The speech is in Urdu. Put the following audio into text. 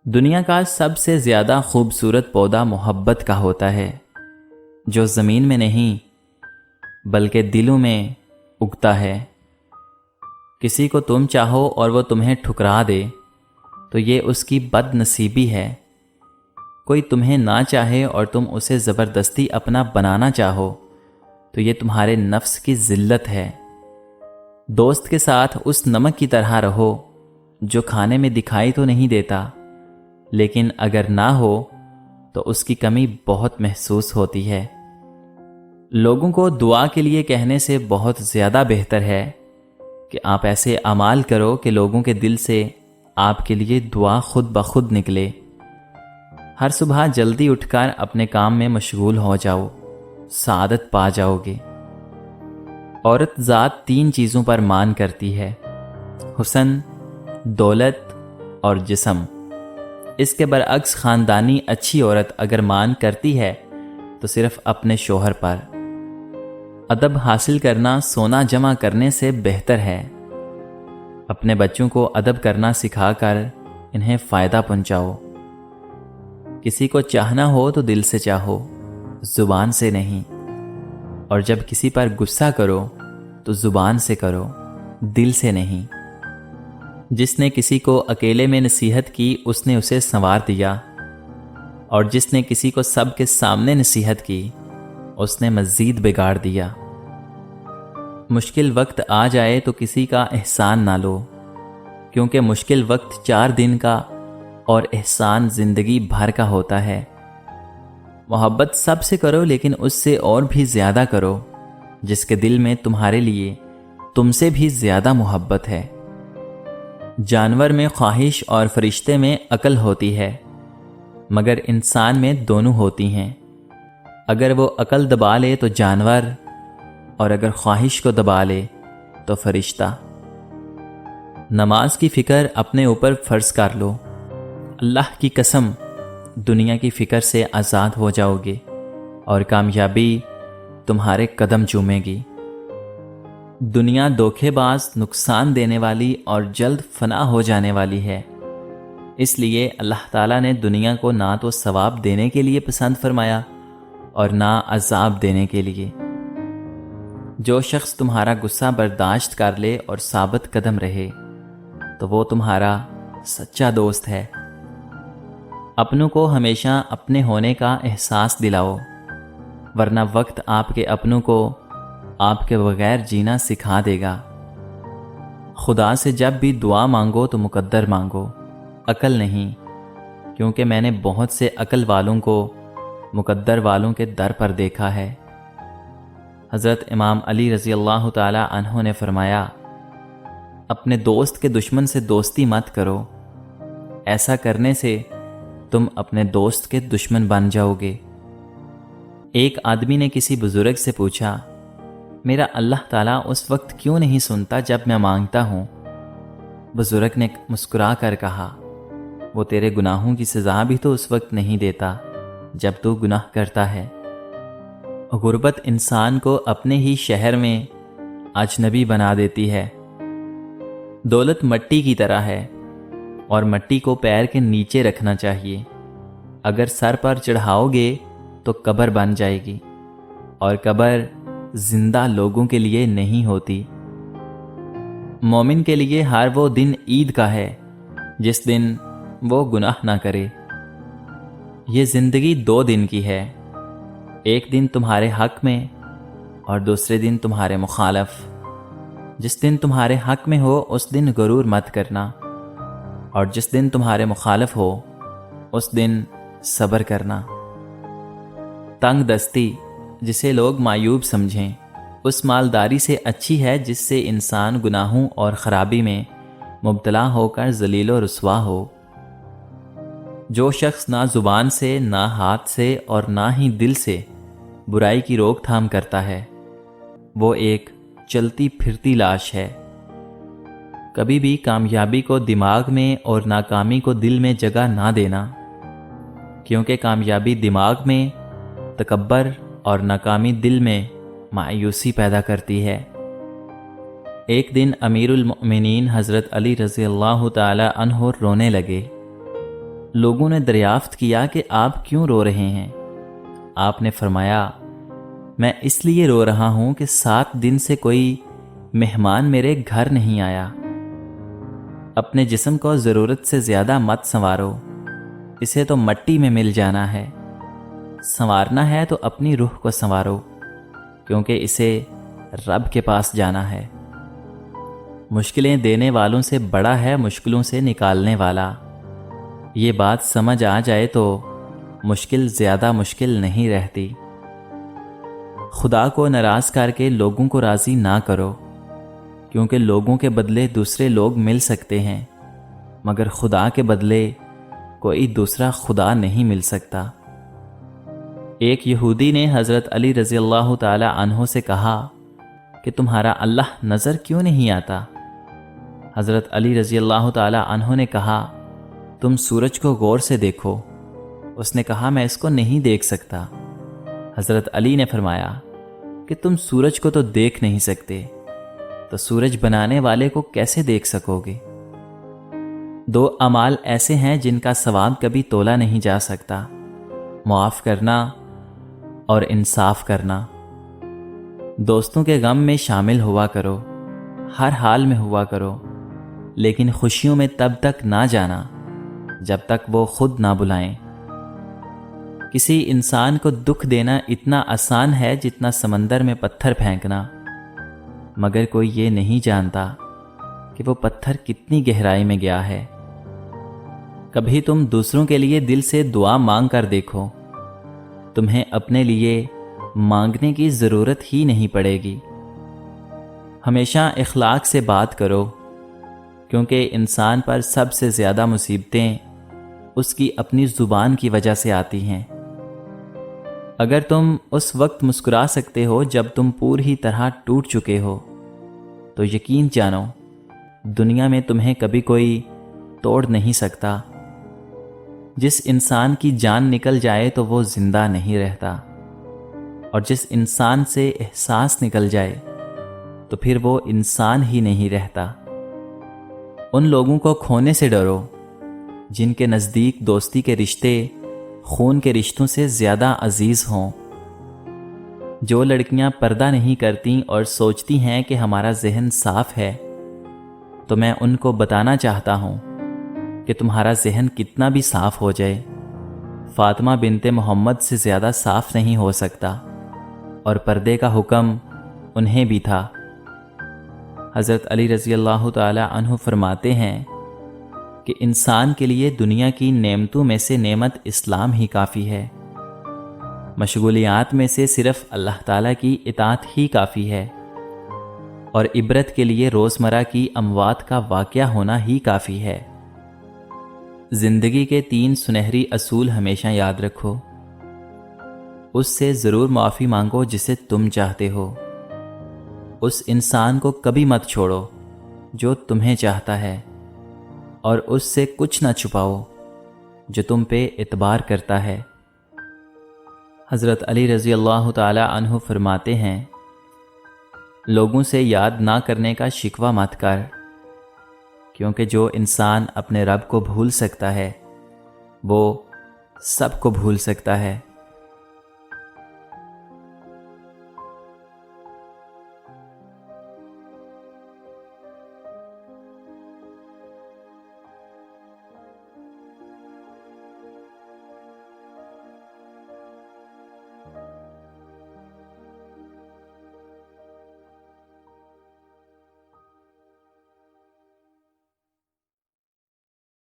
دنیا کا سب سے زیادہ خوبصورت پودا محبت کا ہوتا ہے، جو زمین میں نہیں بلکہ دلوں میں اگتا ہے۔ کسی کو تم چاہو اور وہ تمہیں ٹھکرا دے تو یہ اس کی بد نصیبی ہے۔ کوئی تمہیں نہ چاہے اور تم اسے زبردستی اپنا بنانا چاہو تو یہ تمہارے نفس کی ذلت ہے۔ دوست کے ساتھ اس نمک کی طرح رہو جو کھانے میں دکھائی تو نہیں دیتا، لیکن اگر نہ ہو تو اس کی کمی بہت محسوس ہوتی ہے۔ لوگوں کو دعا کے لیے کہنے سے بہت زیادہ بہتر ہے کہ آپ ایسے اعمال کرو کہ لوگوں کے دل سے آپ کے لیے دعا خود بخود نکلے۔ ہر صبح جلدی اٹھ کر اپنے کام میں مشغول ہو جاؤ، سعادت پا جاؤ گے۔ عورت ذات 3 چیزوں پر مان کرتی ہے: حسن، دولت اور جسم۔ اس کے برعکس خاندانی اچھی عورت اگر مان کرتی ہے تو صرف اپنے شوہر پر۔ ادب حاصل کرنا سونا جمع کرنے سے بہتر ہے۔ اپنے بچوں کو ادب کرنا سکھا کر انہیں فائدہ پہنچاؤ۔ کسی کو چاہنا ہو تو دل سے چاہو، زبان سے نہیں۔ اور جب کسی پر غصہ کرو تو زبان سے کرو، دل سے نہیں۔ جس نے کسی کو اکیلے میں نصیحت کی اس نے اسے سنوار دیا، اور جس نے کسی کو سب کے سامنے نصیحت کی اس نے مزید بگاڑ دیا۔ مشکل وقت آ جائے تو کسی کا احسان نہ لو، کیونکہ مشکل وقت 4 دن کا اور احسان زندگی بھر کا ہوتا ہے۔ محبت سب سے کرو، لیکن اس سے اور بھی زیادہ کرو جس کے دل میں تمہارے لیے تم سے بھی زیادہ محبت ہے۔ جانور میں خواہش اور فرشتے میں عقل ہوتی ہے، مگر انسان میں دونوں ہوتی ہیں۔ اگر وہ عقل دبا لے تو جانور، اور اگر خواہش کو دبا لے تو فرشتہ۔ نماز کی فکر اپنے اوپر فرض کر لو، اللہ کی قسم دنیا کی فکر سے آزاد ہو جاؤ گے اور کامیابی تمہارے قدم چومے گی۔ دنیا دھوکے باز، نقصان دینے والی اور جلد فنا ہو جانے والی ہے۔ اس لیے اللہ تعالیٰ نے دنیا کو نہ تو ثواب دینے کے لیے پسند فرمایا اور نہ عذاب دینے کے لیے۔ جو شخص تمہارا غصہ برداشت کر لے اور ثابت قدم رہے تو وہ تمہارا سچا دوست ہے۔ اپنوں کو ہمیشہ اپنے ہونے کا احساس دلاؤ، ورنہ وقت آپ کے اپنوں کو آپ کے بغیر جینا سکھا دے گا۔ خدا سے جب بھی دعا مانگو تو مقدر مانگو، عقل نہیں، کیونکہ میں نے بہت سے عقل والوں کو مقدر والوں کے در پر دیکھا ہے۔ حضرت امام علی رضی اللہ تعالی عنہ نے فرمایا، اپنے دوست کے دشمن سے دوستی مت کرو، ایسا کرنے سے تم اپنے دوست کے دشمن بن جاؤ گے۔ ایک آدمی نے کسی بزرگ سے پوچھا، میرا اللہ تعالیٰ اس وقت کیوں نہیں سنتا جب میں مانگتا ہوں؟ بزرگ نے مسکرا کر کہا، وہ تیرے گناہوں کی سزا بھی تو اس وقت نہیں دیتا جب تو گناہ کرتا ہے۔ غربت انسان کو اپنے ہی شہر میں اجنبی بنا دیتی ہے۔ دولت مٹی کی طرح ہے اور مٹی کو پیر کے نیچے رکھنا چاہیے۔ اگر سر پر چڑھاؤ گے تو قبر بن جائے گی، اور قبر زندہ لوگوں کے لیے نہیں ہوتی۔ مومن کے لیے ہر وہ دن عید کا ہے جس دن وہ گناہ نہ کرے۔ یہ زندگی 2 دن کی ہے، ایک دن تمہارے حق میں اور دوسرے دن تمہارے مخالف۔ جس دن تمہارے حق میں ہو اس دن غرور مت کرنا، اور جس دن تمہارے مخالف ہو اس دن صبر کرنا۔ تنگ دستی، جسے لوگ معیوب سمجھیں، اس مالداری سے اچھی ہے جس سے انسان گناہوں اور خرابی میں مبتلا ہو کر ذلیل و رسوا ہو۔ جو شخص نہ زبان سے، نہ ہاتھ سے اور نہ ہی دل سے برائی کی روک تھام کرتا ہے، وہ ایک چلتی پھرتی لاش ہے۔ کبھی بھی کامیابی کو دماغ میں اور ناکامی کو دل میں جگہ نہ دینا، کیونکہ کامیابی دماغ میں تکبر اور ناکامی دل میں مایوسی پیدا کرتی ہے۔ ایک دن امیر المؤمنین حضرت علی رضی اللہ تعالی عنہ رونے لگے۔ لوگوں نے دریافت کیا کہ آپ کیوں رو رہے ہیں؟ آپ نے فرمایا، میں اس لیے رو رہا ہوں کہ 7 دن سے کوئی مہمان میرے گھر نہیں آیا۔ اپنے جسم کو ضرورت سے زیادہ مت سنوارو، اسے تو مٹی میں مل جانا ہے۔ سنوارنا ہے تو اپنی روح کو سنوارو، کیونکہ اسے رب کے پاس جانا ہے۔ مشکلیں دینے والوں سے بڑا ہے مشکلوں سے نکالنے والا۔ یہ بات سمجھ آ جائے تو مشکل زیادہ مشکل نہیں رہتی۔ خدا کو ناراض کر کے لوگوں کو راضی نہ کرو، کیونکہ لوگوں کے بدلے دوسرے لوگ مل سکتے ہیں، مگر خدا کے بدلے کوئی دوسرا خدا نہیں مل سکتا۔ ایک یہودی نے حضرت علی رضی اللہ تعالی عنہ سے کہا کہ تمہارا اللہ نظر کیوں نہیں آتا؟ حضرت علی رضی اللہ تعالی عنہ نے کہا، تم سورج کو غور سے دیکھو۔ اس نے کہا، میں اس کو نہیں دیکھ سکتا۔ حضرت علی نے فرمایا کہ تم سورج کو تو دیکھ نہیں سکتے، تو سورج بنانے والے کو کیسے دیکھ سکو گے؟ 2 اعمال ایسے ہیں جن کا ثواب کبھی تولا نہیں جا سکتا، معاف کرنا اور انصاف کرنا۔ دوستوں کے غم میں شامل ہوا کرو، ہر حال میں ہوا کرو، لیکن خوشیوں میں تب تک نہ جانا جب تک وہ خود نہ بلائیں۔ کسی انسان کو دکھ دینا اتنا آسان ہے جتنا سمندر میں پتھر پھینکنا، مگر کوئی یہ نہیں جانتا کہ وہ پتھر کتنی گہرائی میں گیا ہے۔ کبھی تم دوسروں کے لیے دل سے دعا مانگ کر دیکھو، تمہیں اپنے لیے مانگنے کی ضرورت ہی نہیں پڑے گی۔ ہمیشہ اخلاق سے بات کرو، کیونکہ انسان پر سب سے زیادہ مصیبتیں اس کی اپنی زبان کی وجہ سے آتی ہیں۔ اگر تم اس وقت مسکرا سکتے ہو جب تم پوری طرح ٹوٹ چکے ہو، تو یقین جانو دنیا میں تمہیں کبھی کوئی توڑ نہیں سکتا۔ جس انسان کی جان نکل جائے تو وہ زندہ نہیں رہتا، اور جس انسان سے احساس نکل جائے تو پھر وہ انسان ہی نہیں رہتا۔ ان لوگوں کو کھونے سے ڈرو جن کے نزدیک دوستی کے رشتے خون کے رشتوں سے زیادہ عزیز ہوں۔ جو لڑکیاں پردہ نہیں کرتیں اور سوچتی ہیں کہ ہمارا ذہن صاف ہے، تو میں ان کو بتانا چاہتا ہوں کہ تمہارا ذہن کتنا بھی صاف ہو جائے، فاطمہ بنت محمد سے زیادہ صاف نہیں ہو سکتا، اور پردے کا حکم انہیں بھی تھا۔ حضرت علی رضی اللہ تعالی عنہ فرماتے ہیں کہ انسان کے لیے دنیا کی نعمتوں میں سے نعمت اسلام ہی کافی ہے۔ مشغولیات میں سے صرف اللہ تعالیٰ کی اطاعت ہی کافی ہے، اور عبرت کے لیے روزمرہ کی اموات کا واقعہ ہونا ہی کافی ہے۔ زندگی کے 3 سنہری اصول ہمیشہ یاد رکھو۔ اس سے ضرور معافی مانگو جسے تم چاہتے ہو۔ اس انسان کو کبھی مت چھوڑو جو تمہیں چاہتا ہے، اور اس سے کچھ نہ چھپاؤ جو تم پہ اعتبار کرتا ہے۔ حضرت علی رضی اللہ تعالی عنہ فرماتے ہیں، لوگوں سے یاد نہ کرنے کا شکوہ مت کر، کیونکہ جو انسان اپنے رب کو بھول سکتا ہے وہ سب کو بھول سکتا ہے۔